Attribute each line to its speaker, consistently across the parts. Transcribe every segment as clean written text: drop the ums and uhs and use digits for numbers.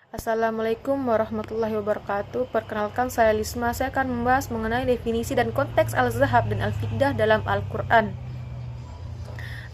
Speaker 1: Assalamualaikum warahmatullahi wabarakatuh. Perkenalkan, saya Lisma. Saya akan membahas mengenai definisi dan konteks al-zahab dan al-fiddah dalam Al-Quran.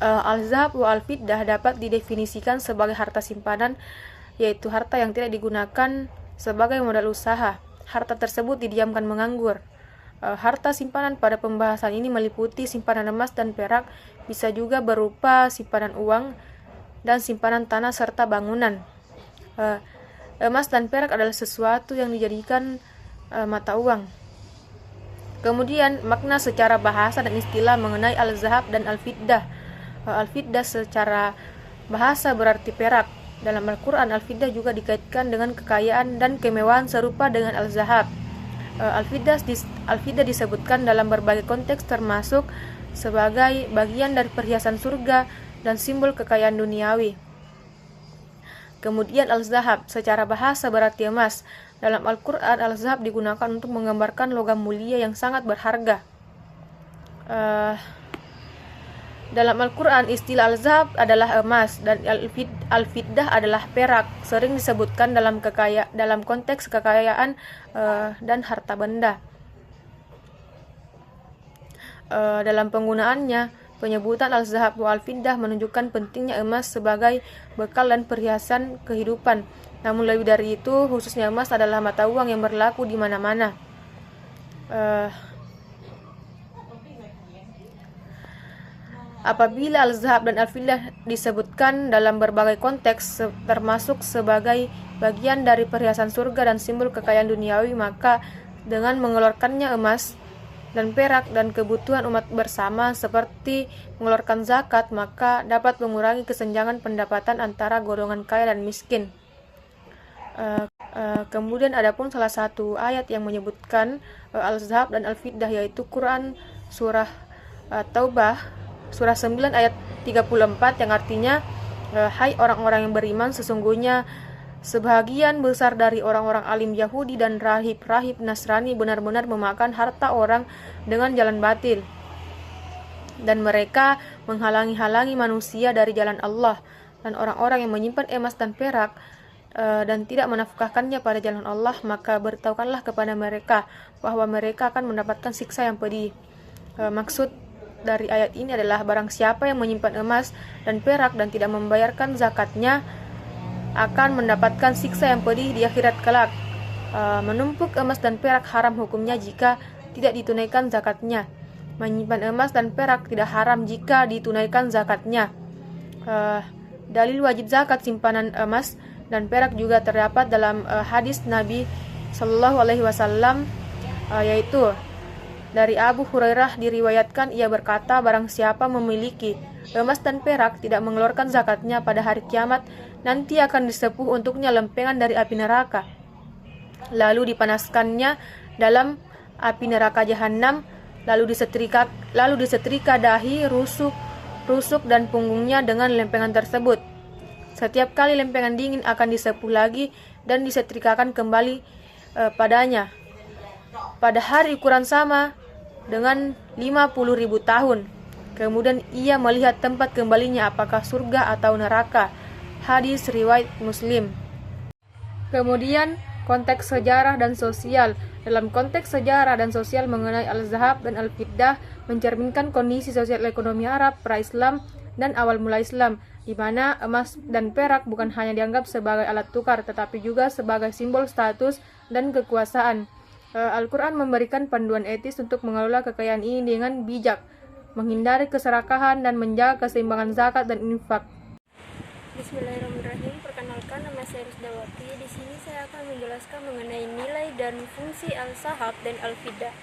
Speaker 1: Al-zahab wa al-fiddah dapat didefinisikan sebagai harta simpanan, yaitu harta yang tidak digunakan sebagai modal usaha. Harta tersebut didiamkan menganggur. Harta simpanan pada pembahasan ini meliputi simpanan emas dan perak, bisa juga berupa simpanan uang dan simpanan tanah serta bangunan. Emas dan perak adalah sesuatu yang dijadikan mata uang. Kemudian makna secara bahasa dan istilah mengenai al-zahab dan al-fiddah. Al-fiddah secara bahasa berarti perak. Dalam Al-Quran, al-fiddah juga dikaitkan dengan kekayaan dan kemewahan serupa dengan al-zahab. Al-fiddah disebutkan dalam berbagai konteks, termasuk sebagai bagian dari perhiasan surga dan simbol kekayaan duniawi. Kemudian al-zahab secara bahasa berarti emas. Dalam Al-Quran, al-zahab digunakan untuk menggambarkan logam mulia yang sangat berharga. Dalam Al-Quran, istilah al-zahab adalah emas dan al-fiddah adalah perak. Sering disebutkan dalam konteks kekayaan dan harta benda. Dalam penggunaannya, penyebutan al-zahab wa al-fiddah menunjukkan pentingnya emas sebagai bekal dan perhiasan kehidupan. Namun lebih dari itu, khususnya emas adalah mata uang yang berlaku di mana-mana. Apabila al-zahab dan al-fiddah disebutkan dalam berbagai konteks, termasuk sebagai bagian dari perhiasan surga dan simbol kekayaan duniawi, maka dengan mengeluarkannya emas dan perak dan kebutuhan umat bersama seperti mengeluarkan zakat, maka dapat mengurangi kesenjangan pendapatan antara golongan kaya dan miskin. Kemudian adapun salah satu ayat yang menyebutkan al-zahab dan al-fiddah, yaitu Quran surah Taubah surah 9 ayat 34, yang artinya, hai orang-orang yang beriman, sesungguhnya sebagian besar dari orang-orang alim Yahudi dan rahib-rahib Nasrani benar-benar memakan harta orang dengan jalan batil, dan mereka menghalangi manusia dari jalan Allah. Dan orang-orang yang menyimpan emas dan perak dan tidak menafkahkannya pada jalan Allah, maka beritahukanlah kepada mereka bahwa mereka akan mendapatkan siksa yang pedih. Maksud dari ayat ini adalah barang siapa yang menyimpan emas dan perak dan tidak membayarkan zakatnya akan mendapatkan siksa yang pedih di akhirat kelak. Menumpuk emas dan perak haram hukumnya jika tidak ditunaikan zakatnya. Menyimpan emas dan perak tidak haram jika ditunaikan zakatnya. Dalil wajib zakat simpanan emas dan perak juga terdapat dalam hadis Nabi Shallallahu Alaihi Wasallam, yaitu dari Abu Hurairah diriwayatkan, ia berkata, barang siapa memiliki emas dan perak tidak mengeluarkan zakatnya pada hari kiamat, nanti akan disepuh untuknya lempengan dari api neraka, lalu dipanaskannya dalam api neraka jahanam, lalu disetrika dahi, rusuk dan punggungnya dengan lempengan tersebut. Setiap kali lempengan dingin akan disepuh lagi dan disetrikakan kembali padanya pada hari ukuran sama dengan 50.000 tahun. Kemudian ia melihat tempat kembalinya, apakah surga atau neraka. Hadis riwayat Muslim. Kemudian konteks sejarah dan sosial. Dalam konteks sejarah dan sosial mengenai al-zahab dan al-fiddah mencerminkan kondisi sosial ekonomi Arab pra-Islam dan awal mula Islam, di mana emas dan perak bukan hanya dianggap sebagai alat tukar, tetapi juga sebagai simbol status dan kekuasaan. Al-Quran memberikan panduan etis untuk mengelola kekayaan ini dengan bijak, menghindari keserakahan dan menjaga keseimbangan zakat dan infak.
Speaker 2: Bismillahirrahmanirrahim. Perkenalkan, nama saya Rusdawati. Di sini saya akan menjelaskan mengenai nilai dan fungsi al-zahab dan al-fiddah.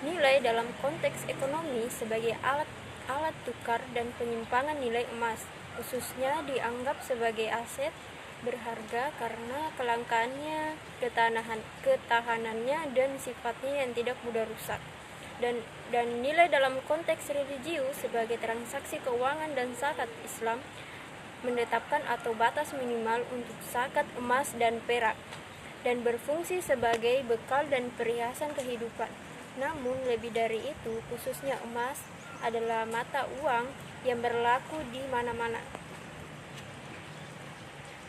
Speaker 2: Nilai dalam konteks ekonomi sebagai alat tukar dan penyimpangan nilai emas, khususnya dianggap sebagai aset berharga karena kelangkaannya, ketahanannya, dan sifatnya yang tidak mudah rusak. Dan nilai dalam konteks religius sebagai transaksi keuangan dan zakat Islam menetapkan atau batas minimal untuk zakat emas dan perak, dan berfungsi sebagai bekal dan perhiasan kehidupan. Namun lebih dari itu, khususnya emas adalah mata uang yang berlaku di mana-mana.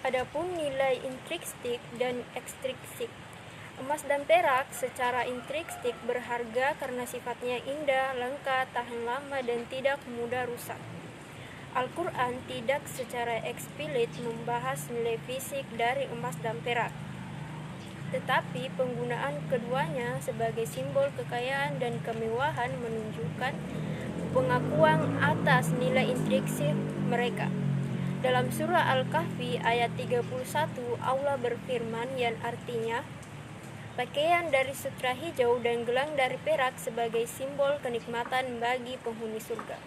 Speaker 2: Adapun nilai intrinsik dan ekstrinsik. Emas dan perak secara intrinsik berharga karena sifatnya indah, langka, tahan lama, dan tidak mudah rusak. Al-Quran tidak secara eksplisit membahas nilai fisik dari emas dan perak, tetapi penggunaan keduanya sebagai simbol kekayaan dan kemewahan menunjukkan pengakuan atas nilai intrinsik mereka. Dalam surah Al-Kahfi ayat 31, Allah berfirman yang artinya, pakaian dari sutra hijau dan gelang dari perak sebagai simbol kenikmatan bagi penghuni surga.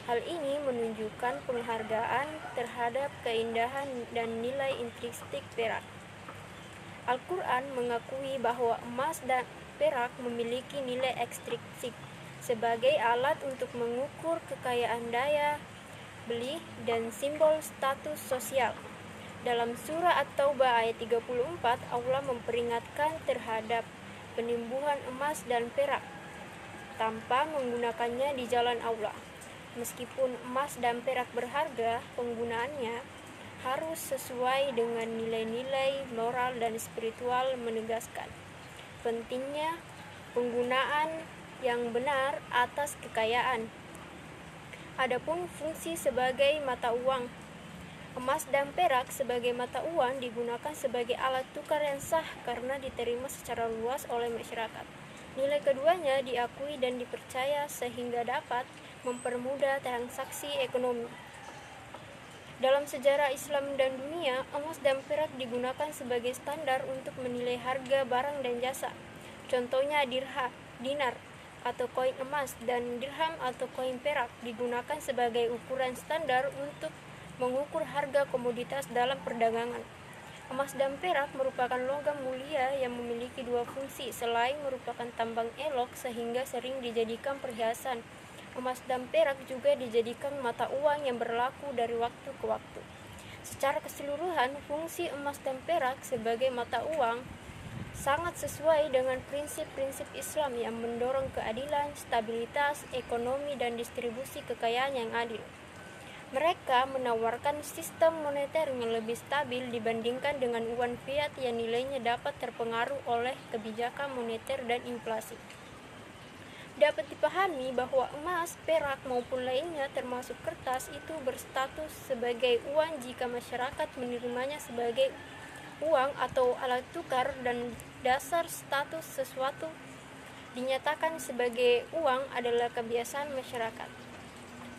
Speaker 2: Hal ini menunjukkan penghargaan terhadap keindahan dan nilai intrinsik perak. Al-Quran mengakui bahwa emas dan perak memiliki nilai ekstrinsik sebagai alat untuk mengukur kekayaan daya beli dan simbol status sosial. Dalam surah At-Taubah ayat 34, Allah memperingatkan terhadap penimbuhan emas dan perak tanpa menggunakannya di jalan Allah. Meskipun emas dan perak berharga, penggunaannya harus sesuai dengan nilai-nilai moral dan spiritual, menegaskan pentingnya penggunaan yang benar atas kekayaan. Adapun fungsi sebagai mata uang. Emas dan perak sebagai mata uang digunakan sebagai alat tukar yang sah karena diterima secara luas oleh masyarakat. Nilai keduanya diakui dan dipercaya sehingga dapat mempermudah transaksi ekonomi. Dalam sejarah Islam dan dunia, emas dan perak digunakan sebagai standar untuk menilai harga barang dan jasa. Contohnya dinar atau koin emas dan dirham atau koin perak digunakan sebagai ukuran standar untuk mengukur harga komoditas dalam perdagangan. Emas dan perak merupakan logam mulia yang memiliki dua fungsi. Selain merupakan tambang elok sehingga sering dijadikan perhiasan, emas dan perak juga dijadikan mata uang yang berlaku dari waktu ke waktu. Secara keseluruhan, fungsi emas dan perak sebagai mata uang sangat sesuai dengan prinsip-prinsip Islam yang mendorong keadilan, stabilitas ekonomi, dan distribusi kekayaan yang adil. Mereka menawarkan sistem moneter yang lebih stabil dibandingkan dengan uang fiat yang nilainya dapat terpengaruh oleh kebijakan moneter dan inflasi. Dapat dipahami bahwa emas, perak, maupun lainnya termasuk kertas itu berstatus sebagai uang jika masyarakat menerimanya sebagai uang atau alat tukar dan dasar status sesuatu dinyatakan sebagai uang adalah kebiasaan masyarakat.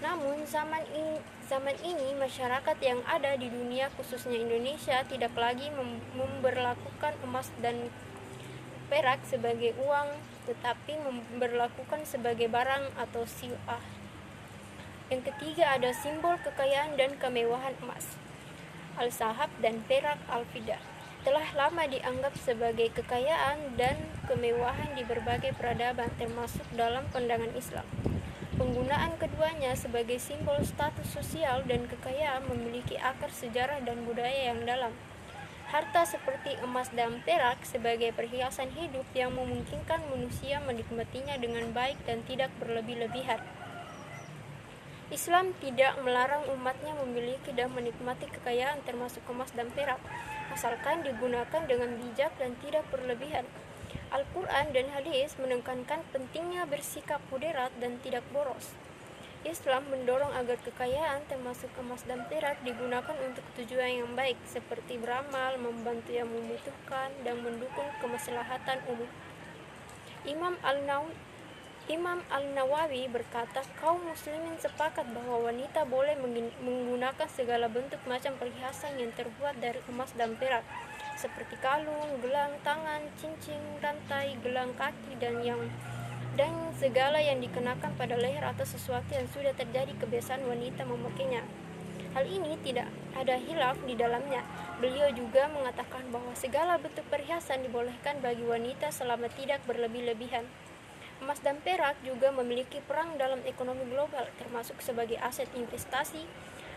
Speaker 2: Namun zaman ini masyarakat yang ada di dunia khususnya Indonesia tidak lagi memberlakukan emas dan perak sebagai uang, tetapi memberlakukan sebagai barang atau sil'ah. Yang ketiga ada simbol kekayaan dan kemewahan emas. Al-Zahab dan perak al-fiddah telah lama dianggap sebagai kekayaan dan kemewahan di berbagai peradaban termasuk dalam pandangan Islam. Penggunaan keduanya sebagai simbol status sosial dan kekayaan memiliki akar sejarah dan budaya yang dalam. Harta seperti emas dan perak sebagai perhiasan hidup yang memungkinkan manusia menikmatinya dengan baik dan tidak berlebih-lebihan. Islam tidak melarang umatnya memiliki dan menikmati kekayaan termasuk emas dan perak, asalkan digunakan dengan bijak dan tidak berlebihan. Al-Quran dan hadis menekankan pentingnya bersikap moderat dan tidak boros. Islam mendorong agar kekayaan termasuk emas dan perak digunakan untuk tujuan yang baik seperti beramal, membantu yang membutuhkan, dan mendukung kemaslahatan umum. Imam Al-Nawawi berkata, kaum muslimin sepakat bahwa wanita boleh menggunakan segala bentuk macam perhiasan yang terbuat dari emas dan perak, seperti kalung, gelang tangan, cincin, rantai, gelang kaki, dan segala yang dikenakan pada leher atau sesuatu yang sudah terjadi kebiasaan wanita memakainya. Hal ini tidak ada khilaf di dalamnya. Beliau juga mengatakan bahwa segala bentuk perhiasan dibolehkan bagi wanita selama tidak berlebih-lebihan. Emas dan perak juga memiliki peran dalam ekonomi global, termasuk sebagai aset investasi.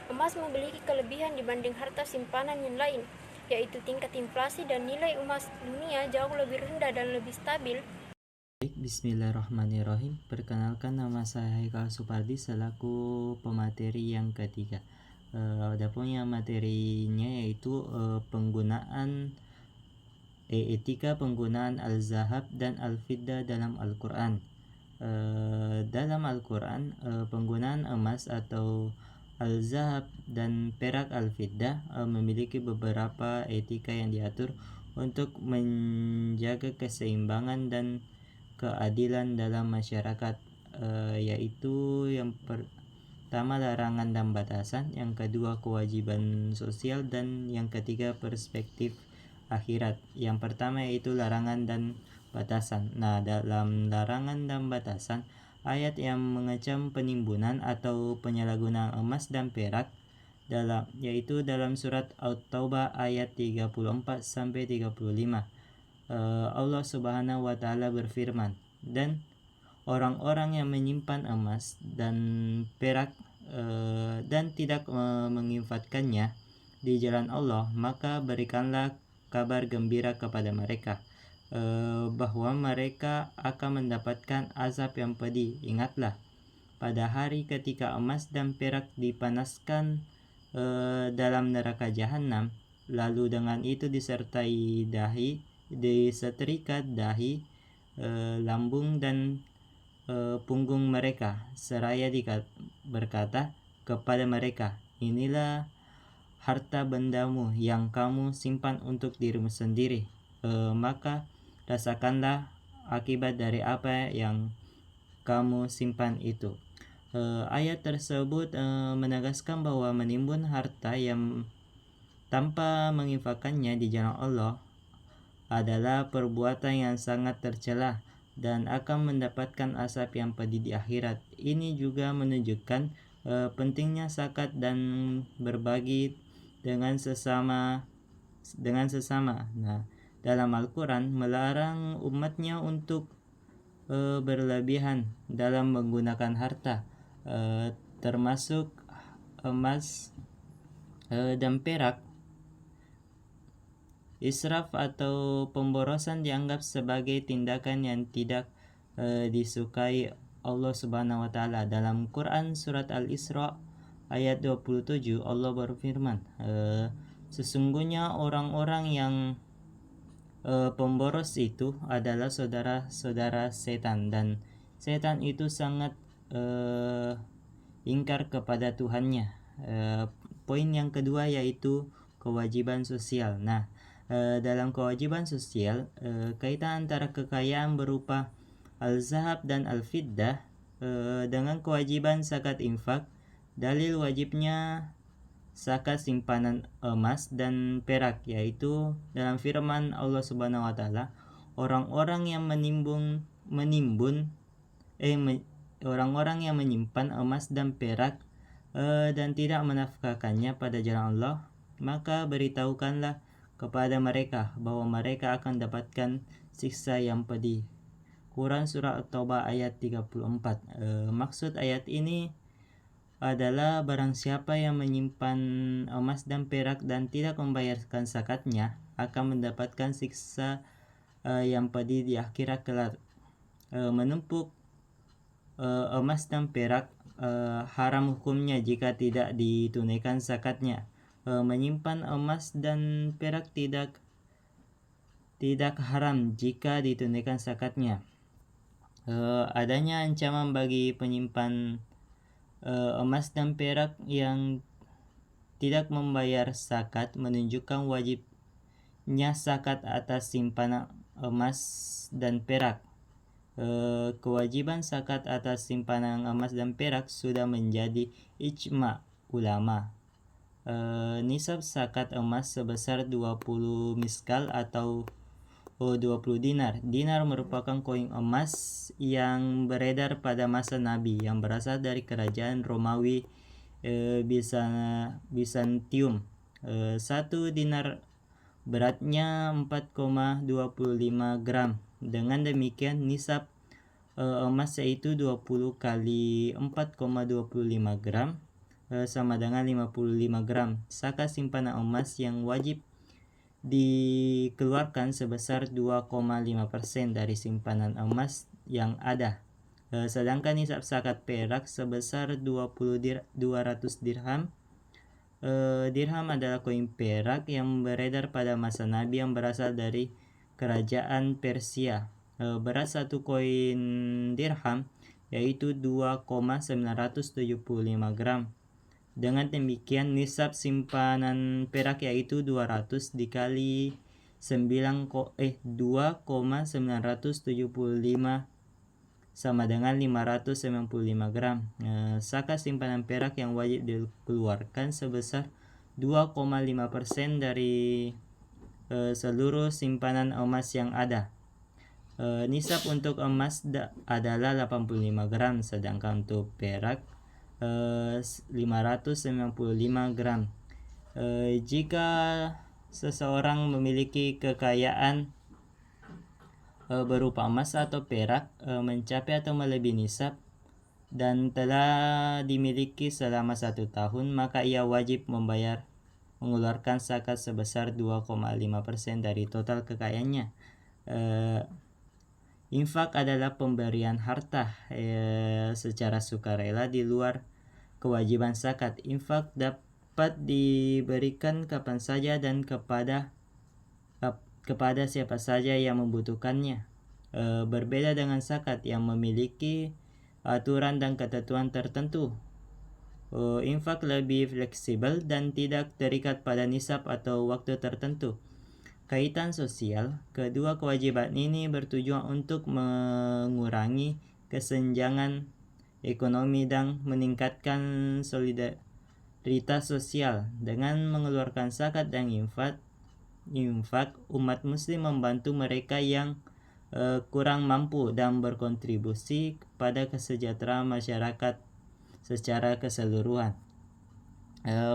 Speaker 2: Emas memiliki kelebihan dibanding harta simpanan yang lain, yaitu tingkat inflasi dan nilai emas dunia jauh lebih rendah dan lebih stabil.
Speaker 3: Baik, bismillahirrahmanirrahim. Perkenalkan, nama saya Haikal Supardi selaku pemateri yang ketiga. Adapun yang materinya yaitu penggunaan etika penggunaan al-zahab dan al-fiddah dalam Al-Quran. Dalam Al-Quran, penggunaan emas atau al-zahab dan perak al-fiddah memiliki beberapa etika yang diatur untuk menjaga keseimbangan dan keadilan dalam masyarakat, yaitu yang pertama larangan dan batasan, yang kedua kewajiban sosial, dan yang ketiga perspektif akhirat. Yang pertama yaitu larangan dan batasan. Nah, dalam larangan dan batasan, ayat yang mengecam penimbunan atau penyalahgunaan emas dan perak yaitu dalam surat At-Taubah ayat 34 sampai 35. Allah Subhanahu wa taala berfirman, "Dan orang-orang yang menyimpan emas dan perak dan tidak menginfakkannya di jalan Allah, maka berikanlah kabar gembira kepada mereka bahwa mereka akan mendapatkan azab yang pedih. Ingatlah pada hari ketika emas dan perak dipanaskan dalam neraka jahanam, lalu dengan itu disetrika dahi, lambung dan punggung mereka, seraya berkata kepada mereka, inilah harta bendamu yang kamu simpan untuk dirimu sendiri, maka rasakanlah akibat dari apa yang kamu simpan itu. Ayat tersebut menegaskan bahwa menimbun harta yang tanpa menginfakkannya di jalan Allah adalah perbuatan yang sangat tercela dan akan mendapatkan azab yang pedih di akhirat. Ini juga menunjukkan pentingnya zakat dan berbagi dengan sesama. Nah, dalam Al-Quran melarang umatnya untuk berlebihan dalam menggunakan harta, termasuk emas dan perak. Israf atau pemborosan dianggap sebagai tindakan yang tidak disukai Allah Subhanahu wa taala. Dalam Quran surat Al-Isra ayat 27, Allah berfirman, sesungguhnya orang-orang yang pemboros itu adalah saudara-saudara setan, dan setan itu sangat ingkar kepada Tuhannya. Poin yang kedua yaitu kewajiban sosial. Nah, dalam kewajiban sosial, kaitan antara kekayaan berupa al-zahab dan al-fiddah dengan kewajiban zakat infak. Dalil wajibnya zakat simpanan emas dan perak yaitu dalam firman Allah Subhanahu wa taala, orang-orang yang orang-orang yang menyimpan emas dan perak dan tidak menafkahkannya pada jalan Allah, maka beritahukanlah kepada mereka bahwa mereka akan dapatkan siksa yang pedih. Quran surah At-Taubah ayat 34. Maksud ayat ini adalah barang siapa yang menyimpan emas dan perak dan tidak membayarkan zakatnya akan mendapatkan siksa yang pedih di akhirat kelak. Menumpuk emas dan perak haram hukumnya jika tidak ditunaikan zakatnya. Menyimpan emas dan perak tidak haram jika ditunaikan zakatnya. Adanya ancaman bagi penyimpan emas dan perak yang tidak membayar zakat menunjukkan wajibnya zakat atas simpanan emas dan perak. Kewajiban zakat atas simpanan emas dan perak sudah menjadi ijma ulama. Nisab zakat emas sebesar 20 miskal atau 20 dinar. Dinar merupakan koin emas yang beredar pada masa Nabi yang berasal dari kerajaan Romawi Bizantium. 1 dinar beratnya 4,25 gram. Dengan demikian nisab emas yaitu 20 kali 4,25 gram sama dengan 55 gram. Zakat simpanan emas yang wajib dikeluarkan sebesar 2,5% dari simpanan emas yang ada. Sedangkan nisab zakat perak sebesar 200 dirham Dirham adalah koin perak yang beredar pada masa Nabi yang berasal dari kerajaan Persia. Berat satu koin dirham yaitu 2,975 gram. Dengan demikian nisab simpanan perak yaitu 200 dikali 2,975 sama dengan 595 gram. Zakat simpanan perak yang wajib dikeluarkan sebesar 2,5% dari seluruh simpanan emas yang ada. Nisab untuk emas adalah 85 gram, sedangkan untuk perak 595 gram. Jika seseorang memiliki kekayaan berupa emas atau perak mencapai atau melebihi nisab dan telah dimiliki selama 1 tahun, maka ia wajib mengeluarkan zakat sebesar 2,5% dari total kekayaannya. Infak adalah pemberian harta secara sukarela di luar kewajiban zakat. Infak dapat diberikan kapan saja dan kepada siapa saja yang membutuhkannya. Berbeda dengan zakat yang memiliki aturan dan ketentuan tertentu. Infak lebih fleksibel dan tidak terikat pada nisab atau waktu tertentu. Kaitan sosial, kedua kewajiban ini bertujuan untuk mengurangi kesenjangan ekonomi dan meningkatkan solidaritas sosial. Dengan mengeluarkan zakat dan infak, umat muslim membantu mereka yang kurang mampu dan berkontribusi pada kesejahteraan masyarakat secara keseluruhan.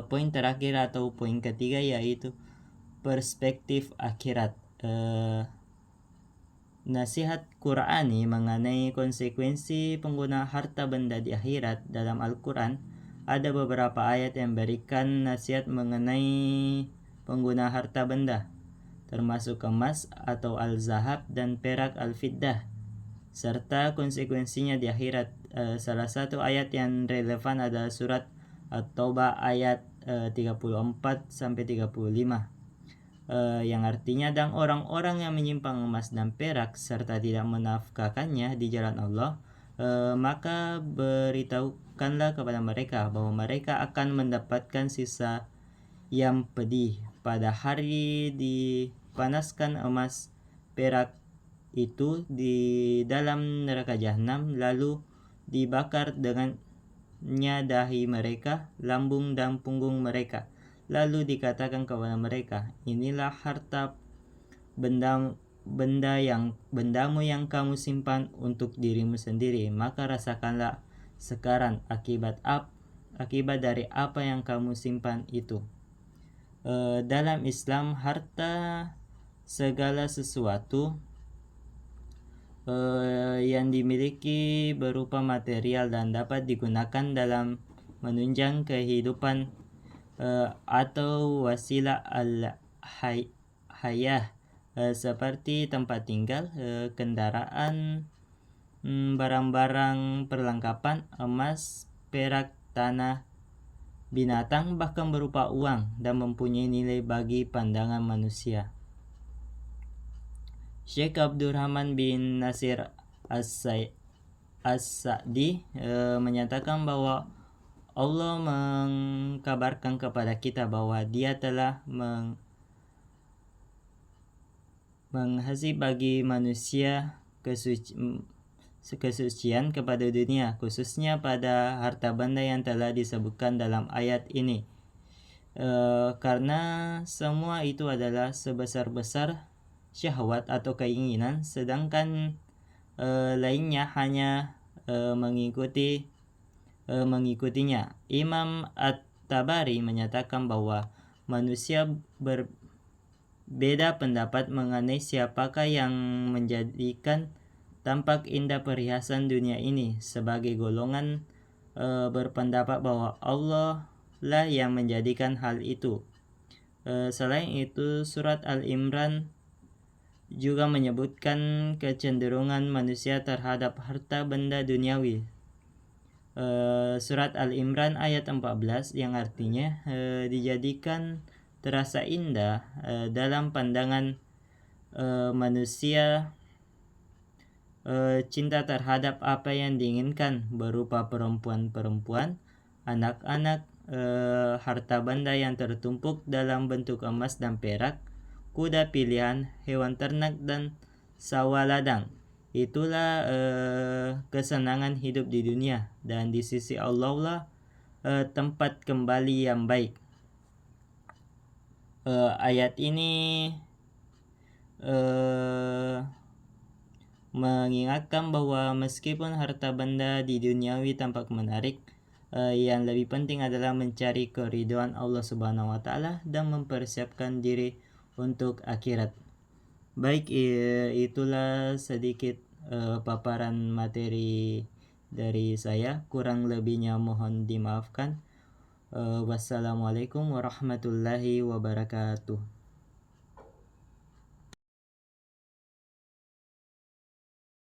Speaker 3: Poin terakhir atau poin ketiga yaitu perspektif akhirat. Nasihat Qur'ani mengenai konsekuensi penggunaan harta benda di akhirat dalam Al-Quran. Ada beberapa ayat yang berikan nasihat mengenai penggunaan harta benda, termasuk emas atau al-zahab dan perak al-fiddah, serta konsekuensinya di akhirat. Salah satu ayat yang relevan adalah surat At-Taubah ayat 34-35. Yang artinya, dan orang-orang yang menyimpan emas dan perak serta tidak menafkahkannya di jalan Allah, maka beritahukanlah kepada mereka bahwa mereka akan mendapatkan sisa yang pedih pada hari dipanaskan emas perak itu di dalam neraka jahanam, lalu dibakar dengannya dahi mereka, lambung dan punggung mereka. Lalu dikatakan kepada mereka, inilah harta bendamu yang kamu simpan untuk dirimu sendiri, maka rasakanlah sekarang akibat dari apa yang kamu simpan itu. Dalam Islam, harta segala sesuatu yang dimiliki berupa material dan dapat digunakan dalam menunjang kehidupan atau wasilah al-hayah, seperti tempat tinggal, kendaraan, barang-barang perlengkapan, emas, perak, tanah, binatang, bahkan berupa uang, dan mempunyai nilai bagi pandangan manusia. Syekh Abdurrahman bin Nasir As-Sa'di menyatakan bahwa Allah mengkabarkan kepada kita bahwa Dia telah menghasih bagi manusia kesucian kepada dunia, khususnya pada harta benda yang telah disebutkan dalam ayat ini. Karena semua itu adalah sebesar-besar syahwat atau keinginan, sedangkan lainnya hanya mengikutinya. Imam At-Tabari menyatakan bahwa manusia berbeda pendapat mengenai siapakah yang menjadikan tampak indah perhiasan dunia ini. Sebagai golongan berpendapat bahwa Allah lah yang menjadikan hal itu. Selain itu, surat Al-Imran juga menyebutkan kecenderungan manusia terhadap harta benda duniawi. surat Al-Imran ayat 14 yang artinya dijadikan terasa indah dalam pandangan manusia cinta terhadap apa yang diinginkan berupa perempuan-perempuan, anak-anak, harta benda yang tertumpuk dalam bentuk emas dan perak, kuda pilihan, hewan ternak dan sawah ladang. Itulah kesenangan hidup di dunia, dan di sisi Allah lah tempat kembali yang baik. Ayat ini mengingatkan bahwa meskipun harta benda di duniawi tampak menarik, yang lebih penting adalah mencari keridhaan Allah Subhanahu wa taala dan mempersiapkan diri untuk akhirat. Baik, itulah sedikit paparan materi dari saya. Kurang lebihnya mohon dimaafkan. Wassalamualaikum warahmatullahi wabarakatuh.